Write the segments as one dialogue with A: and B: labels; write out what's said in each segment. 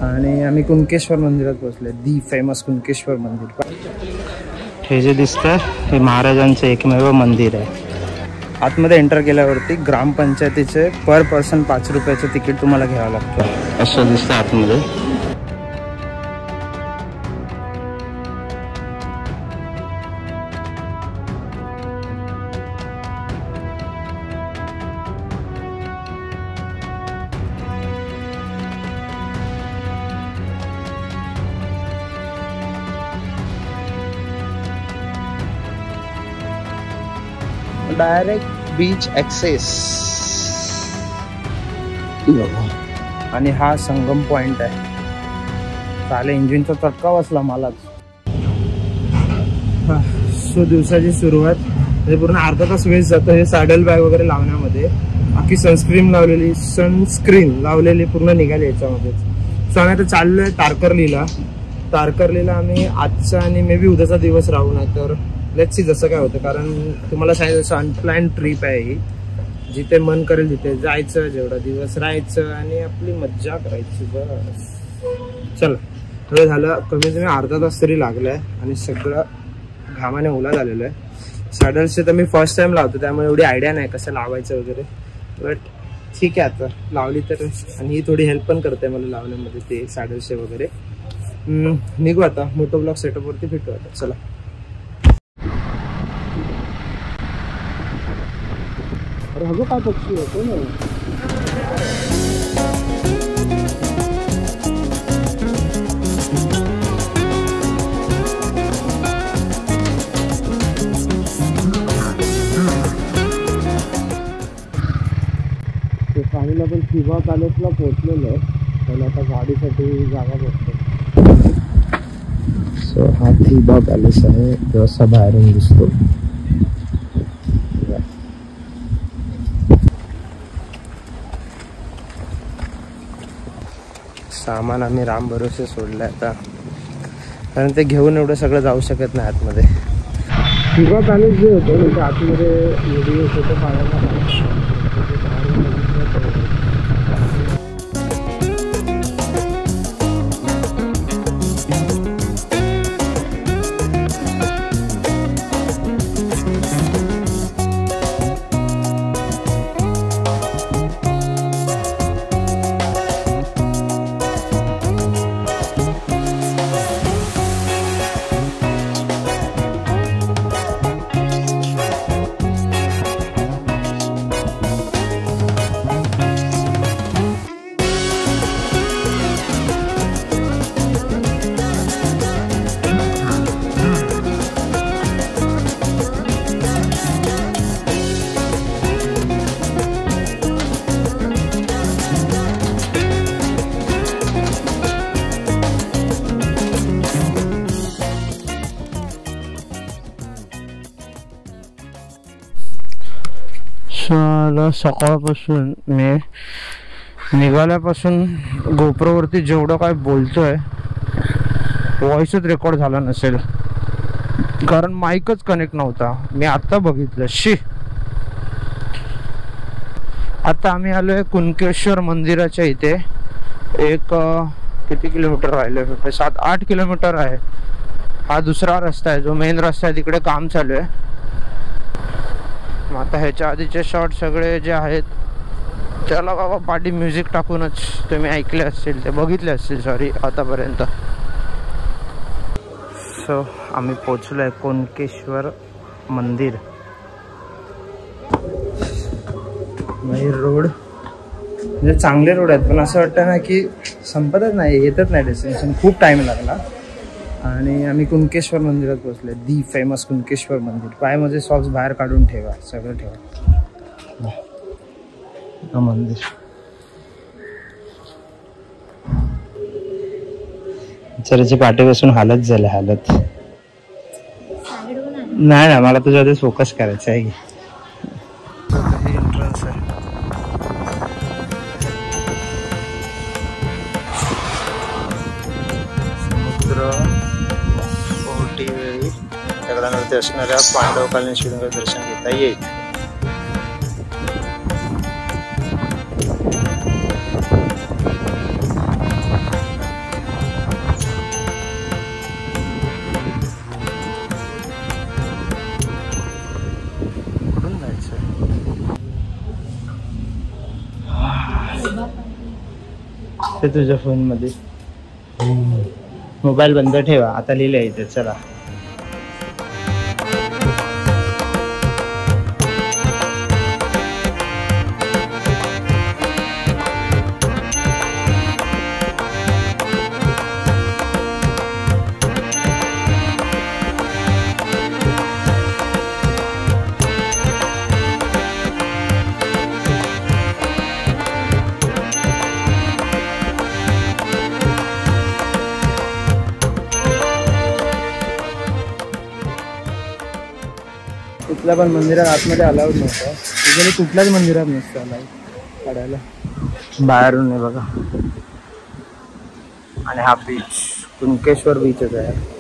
A: आणि आम्ही कुणकेश्वर मंदिरात पोहोचले, दी फेमस कुणकेश्वर मंदिर. हे जे दिसतं हे महाराजांचं एकमेव मंदिर आहे. आतमध्ये एंटर केल्यावरती ग्रामपंचायतीचे पर पर्सन 5 रुपयाचं तिकीट तुम्हाला घ्यावं लागतं. असं दिसतं आतमध्ये. डायरेक्ट बीच ॲक्सेस आणि हा संगम पॉइंट आहे. चाले इंजिनचा चटका बसला मलाच. सो दिवसाची सुरुवात म्हणजे पूर्ण अर्धा तास वेस्ट जातो हे सॅडल बॅग वगैरे लावण्यामध्ये. बाकी सनस्क्रीन लावलेली पूर्ण निघाली याच्यामध्येच. सो आम्ही आता चाललोय तारकर्लीला आम्ही आजचा आणि मे बी उद्याचा दिवस राहू, नाही तर लेट्स सी जसं काय होतं. कारण तुम्हाला सांगितलं अनप्लॅन ट्रिप आहे ही. जिथे मन करेल तिथे जायचं, जेवढा दिवस राहायचं आणि आपली मज्जा करायची बस. चला थोडं झालं, कमीत कमी अर्धा तास तरी लागलाय आणि सगळं घामाने ओला झालेलं आहे. सॅडल्सचे तर मी फर्स्ट टाइम लावतो त्यामुळे एवढी आयडिया नाही कसं लावायचं वगैरे, बट ठीक आहे आता लावली तर. आणि ही थोडी हेल्प पण करते मला लावण्यामध्ये ते सॅडल्सचे वगैरे. निघू आता, मोटो ब्लॉग सेटअपवरती भेटू आता. चला. अरे हा काय पक्षी होतो ना. फायनली आपण थिबा पॅलेसला पोहोचलेलो आहे. त्याला आता गाडीसाठी जागा बघतो. सो हा थिबा पॅलेस आहे, जसा बाहेरून दिसतो. सामान आम्ही राम भरोसे सोडलं आता, कारण ते घेऊन एवढं सगळं जाऊ शकत नाही आतमध्ये. थिबा पॅलेस जे होतं म्हणजे आतमध्ये व्हिडिओ फोटो काढायला सकाळपासून मी निघाल्यापासून गोप्रोवरती जेवढं काय बोलतोय व्हॉइसच रेकॉर्ड झाला नसेल, कारण माईकच कनेक्ट नव्हता. मी आता बघितलं. आता आम्ही आलोय कुणकेश्वर मंदिराच्या इथे. एक किती किलोमीटर राहिले? 7-8 किलोमीटर आहे. हा दुसरा रस्ता आहे, जो मेन रस्ता आहे तिकडे काम चालू आहे. आता ह्याच्या आधीचे शॉट सगळे जे आहेत त्याला बाबा पाठी म्युझिक टाकूनच तुम्ही ऐकले असतील, ते बघितले असतील सॉरी आतापर्यंत. सो आम्ही पोचलो आहे कुणकेश्वर मंदिर. रोड म्हणजे चांगले रोड आहेत, पण असं वाटतं ना की संपतच नाही, येतच नाही डेस्टिनेशन. खूप टाइम लागला आणि आम्ही कुणकेश्वर मंदिरात पोहोचले, दी फेमस कुणकेश्वर मंदिर. पायामध्ये सॉक्स बाहेर काढून ठेवा, सगळं ठेवा. मंदिर चरची पाठी बसून हालत झाले, हालत नाही ना. मला तुझ्यावर फोकस करायचं आहे. एंट्रन्स आहे. समुद्र ओहोटी वेळी दगडांवरती असणाऱ्या पांडवकालीन शिवलिंगाचे दर्शन घेता येईल. दिसते तुझ्या फोन मध्ये. मोबाईल बंद ठेवा, आता लिहिलंय इथे. चला कुठल्या पण मंदिरात आतमध्ये अलाउड नव्हतं. तिथे कुठल्याच मंदिरात नसतं अलाउड काढायला. बाहेरून आहे बघा. आणि हा बीच कुणकेश्वर बीचच आहे.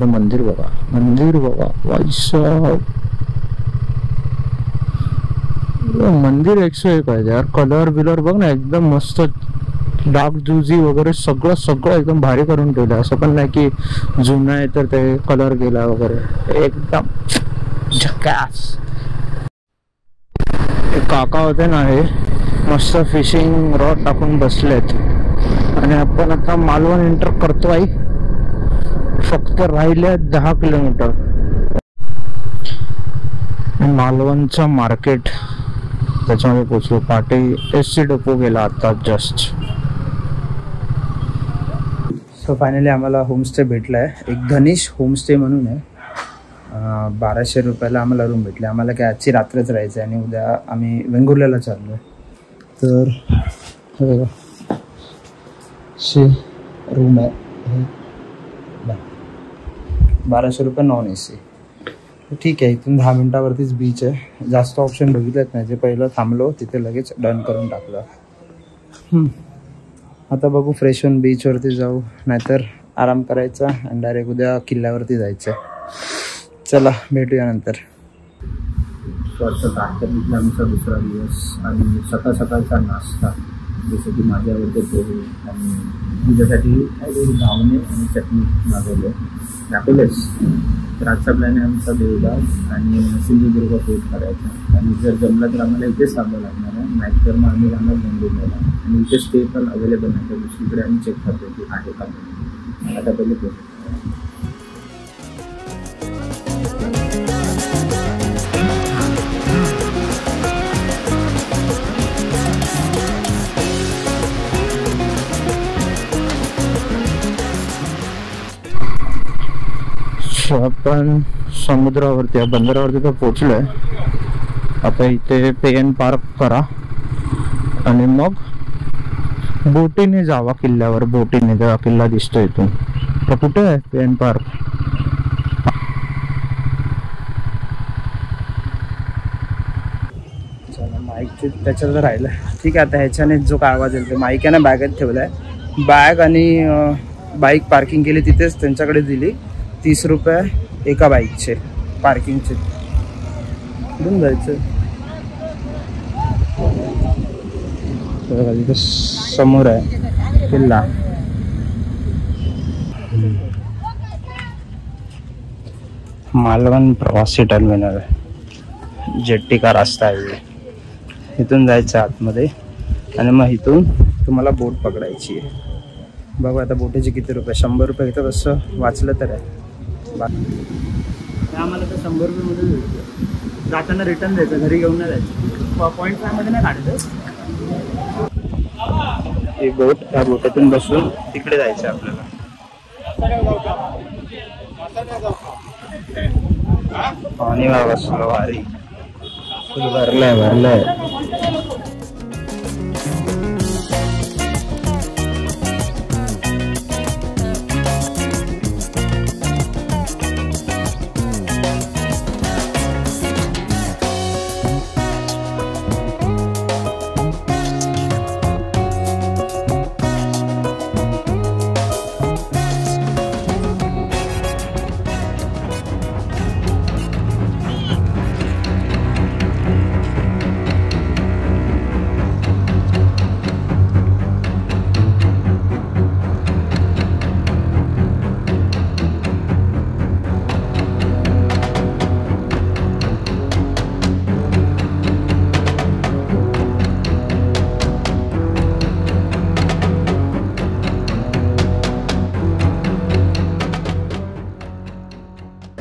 A: मंदिर बघा, मंदिर बघा. वाईसा मंदिर 101 आहे यार. कलर बिलर बघ ना, एकदम मस्त डार्क जुजी वगैरे सगळं सगळं एकदम भारी करून ठेवलं. असं पण नाही की जुनं आहे तर ते कलर गेला वगैरे. एकदम झकास. काका होते ना, हे मस्त फिशिंग रॉड टाकून बसलेत. आणि आपण आता मालवण एंटर करतोय. फक्त राहिले 10 किलोमीटर. मालवणचं मार्केट त्याच्यामध्ये पोचलो. पाटे SC डेपो गेला आता जस्ट. सो फायनली आम्हाला होमस्टे भेटलाय. एक धनिश होमस्टे म्हणून आहे. 1200 रुपयाला आम्हाला रूम भेटली. आम्हाला काय आजची रात्रच राहायचं आहे आणि उद्या आम्ही वेंगुर्ल्याला चाललो आहे. तर रूम आहे. 1200 रुपये नॉन AC. ठीक आहे. इथून 10 मिनिटावरतीच बीच आहे. जास्त ऑप्शन बघितलेत नाही. जे पहिलं थांबलो तिथे लगेच डन करून टाकलं. आता बघू, फ्रेश होऊन बीचवरती जाऊ, नाहीतर आराम करायचा आणि डायरेक्ट उद्या किल्ल्यावरती जायचं. चला भेटूया नंतर. तारखेला आमचा दुसरा दिवस आणि सकाळ सकाळचा नाश्ता. जसं की माझ्या आवडते पोहे आणि तुझ्यासाठी घावणे आणि चटणी मागवले. दाखवलेच. तर आजचा प्लॅन आहे आमचा देवबाग आणि सिंधुदुर्ग पोट करायचा. आणि जर जमलं तर आम्हाला इथेच थांबावं लागणार आहे. नाहीतर मग आम्ही राहणार वेंगुर्ल्याला. आणि इथे स्टे पण अवेलेबल आहे. तर दुसरीकडे आम्ही चेक करतो की आहे का. आता पहिले पोट. आपण समुद्रावरती बंदरावरती तर पोचलोय. आता इथे पेन पार्क करा आणि मग बोटीने जावा किल्ल्यावर. बोटीने जेव्हा किल्ला दिसतो इथून. तर कुठे आहे पेन पार्क? माईक त्याच्यात राहिलं. ठीक आहे. आता ह्याच्याने जो काय आवाज येईल ते माईक आहे ना बॅगेत ठेवलाय. बॅग आणि बाईक पार्किंग केली तिथेच त्यांच्याकडे दिली. 30 रुपये एका बाईकचे पार्किंगचे. कुठून जायचं? तिथे समोर आहे किल्ला. मालवण प्रवासी टर्मिनल. जेट्टी का रस्ता आहे. इथून जायचं आतमध्ये आणि मग इथून तुम्हाला बोट पकडायची आहे. बघू आता बोटीचे किती रुपये. 100 रुपये घेतात असं वाचलं तर आहे. आम्हाला तर 100 रुपये मध्ये जाताना रिटर्न द्यायचं. घरी घेऊन नाही जायचं. .5 मध्ये नाही काढायचं. ही बोट, त्या बोटातून बसून तिकडे जायचं आपल्याला. पाणी बसलं भारी. भरलंय.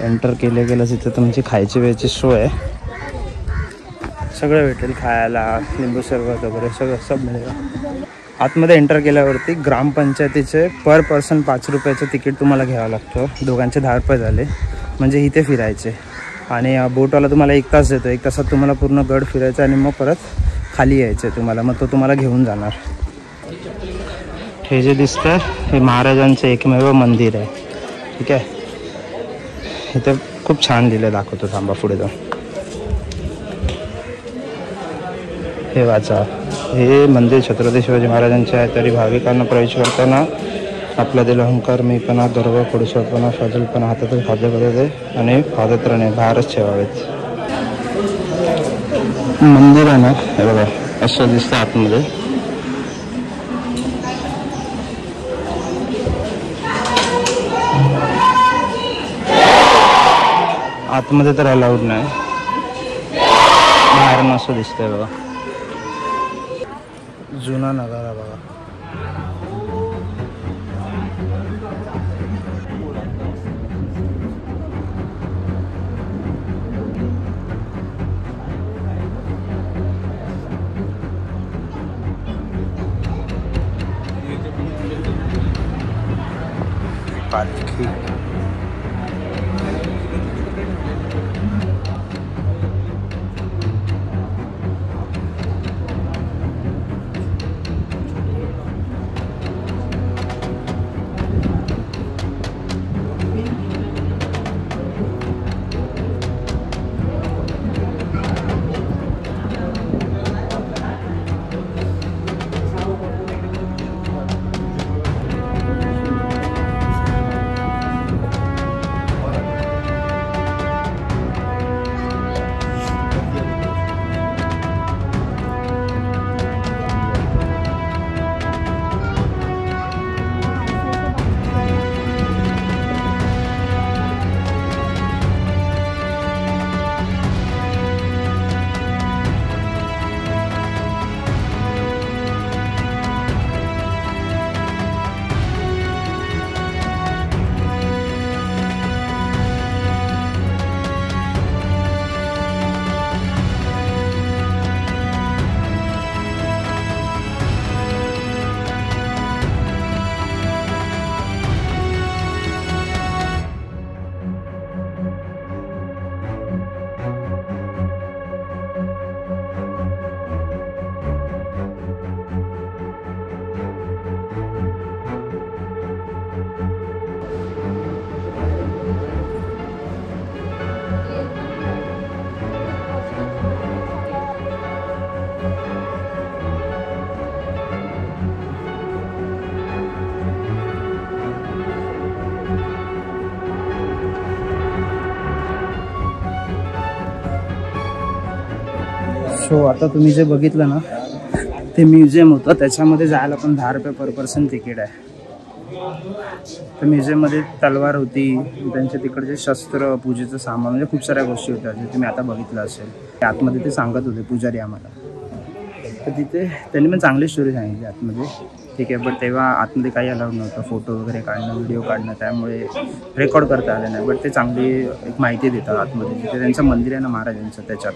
B: एंटर केले गेलं तिथं तुमची खायची वेळची सोय आहे, सगळं भेटेल खायला, लिंबू सरबत वगैरे सगळं सब मिळेल. आतमध्ये एंटर केल्यावरती ग्रामपंचायतीचे पर पर्सन 5 रुपयाचं तिकीट तुम्हाला घ्यावं लागतं. दोघांचे 10 रुपये झाले. म्हणजे इथे फिरायचे आणि बोटवाला तुम्हाला 1 तास देतो. 1 तासात तुम्हाला पूर्ण गड फिरायचं आणि मग परत खाली यायचं आहे तुम्हाला. मग तो तुम्हाला घेऊन जाणार. हे जे दिसतं हे महाराजांचं एकमेव मंदिर आहे. ठीक आहे, इथे खूप छान लिहिलं, दाखवतो थांबा पुढे जाऊन. हे वाचा, हे मंदिर छत्रपती शिवाजी महाराजांचे आहे. तरी भाविकांना प्रवेश करताना आपला दिल अहंकार, मीपणा, गर्व, खोडसाळपणा, फाजलपणा हातातच खाद्यपदार्थ आणि पादत्राणे बाहेरच ठेवावेत. मंदिर आहे ना, हे बघा असं दिसतं आतमध्ये. आतमध्ये तर अलाउड नाही, बाहेरून असं दिसतंय बघा. जुना नगारा बघा. पालखी सो आता तुम्ही जे बघितलं ना ते म्युझियम होतं, त्याच्यामध्ये जायला पण 10 रुपये पर पर्सन तिकीट आहे. तर म्युझियममध्ये तलवार होती, त्यांचे तिकडचे शस्त्र, पूजेचं सामान, म्हणजे खूप साऱ्या गोष्टी होत्या जे तुम्ही आता बघितलं असेल. आतमध्ये ते सांगत होते पुजारी आम्हाला. तर तिथे त्यांनी पण चांगली स्टोरी सांगितली आतमध्ये. ठीक आहे, बट तेव्हा आतमध्ये काही अलाउड नव्हतं फोटो वगैरे काढणं, व्हिडिओ काढणं, त्यामुळे रेकॉर्ड करता आलं नाही. बट ते चांगली एक माहिती देतात आतमध्ये. तिथे त्यांचं मंदिर आहे ना महाराजांचं, त्याच्यात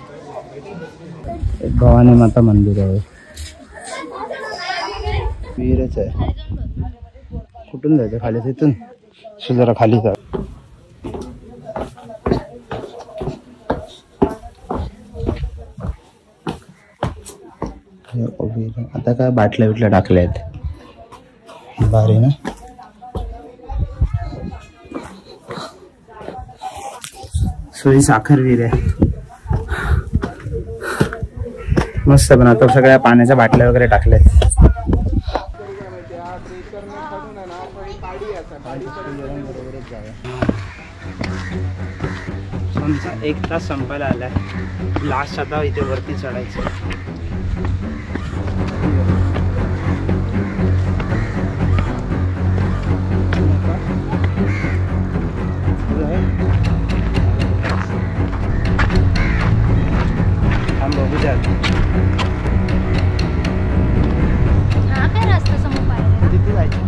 B: एक भवानी माता मंदिर आहे. वीरच आहे. कुठून जायचं खाली? तिथून जरा खाली जा. आता काय बाटल्या बिटल्या टाकल्या आहेत. भारी ना. सोयी साखर वीर आहे मस्त. पण आता सगळ्या पाण्याच्या बाटल्या वगैरे टाकल्यात. आमचा 1 तास संपायला आलाय. लास्ट आता इथे वरती चढायचं. हम बघू द्या तिथे जायचं.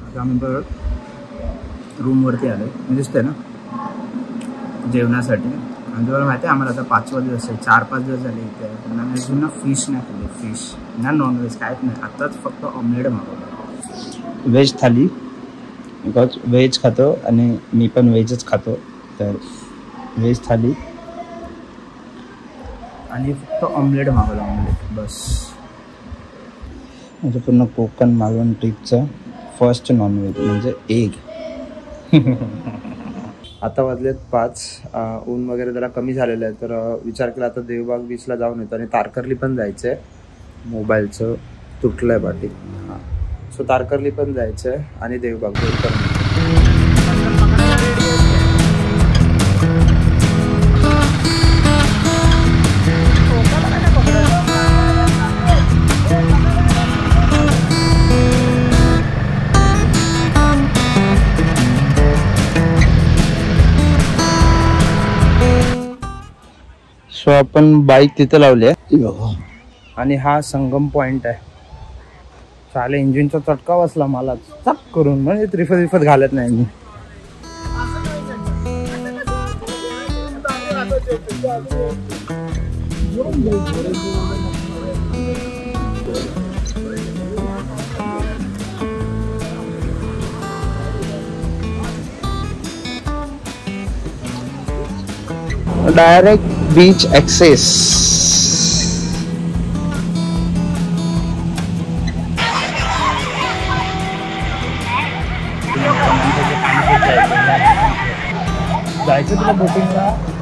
B: आता आम्ही परत रूमवरती आलो दिसतंय ना जेवणासाठी. आणि तुम्हाला माहिती आहे आम्हाला आता 5वा दिवस आहे, 4-5 दिवस झाले इथे. पण आम्ही अजून ना फिश नाही खाल्ली, फिश ना नॉनव्हेज काहीच नाही. आत्ताच फक्त ऑमलेट मागवलं. व्हेज थाली बिकॉज व्हेज खातो आणि मी पण व्हेजच खातो, तर व्हेज थाली आणि फक्त ऑमलेट मागवलं, ऑमलेट बस. म्हणजे पूर्ण कोकण मालवण ट्रिपचं फर्स्ट नॉनव्हेज म्हणजे एग.
A: आता वाजलेत 5. ऊन वगैरे जरा कमी झालेलं आहे, तर विचार केला आता देवबाग बीचला जाऊन येतो. आणि तारकर्ली पण जायचं आहे. मोबाईलचं तुटलं आहे पाठी. हां, सो तारकर्ली पण जायचं आहे आणि देवबाग पण.
B: सो आपण बाईक तिथं लावली आहे
A: आणि हा संगम पॉइंट आहे. चाले इंजिनचा चटका बसला मला चक करून, म्हणजे त्रिफत घालत नाही मी.
B: Direct beach access.
A: जायचं तुला बोटिंगला.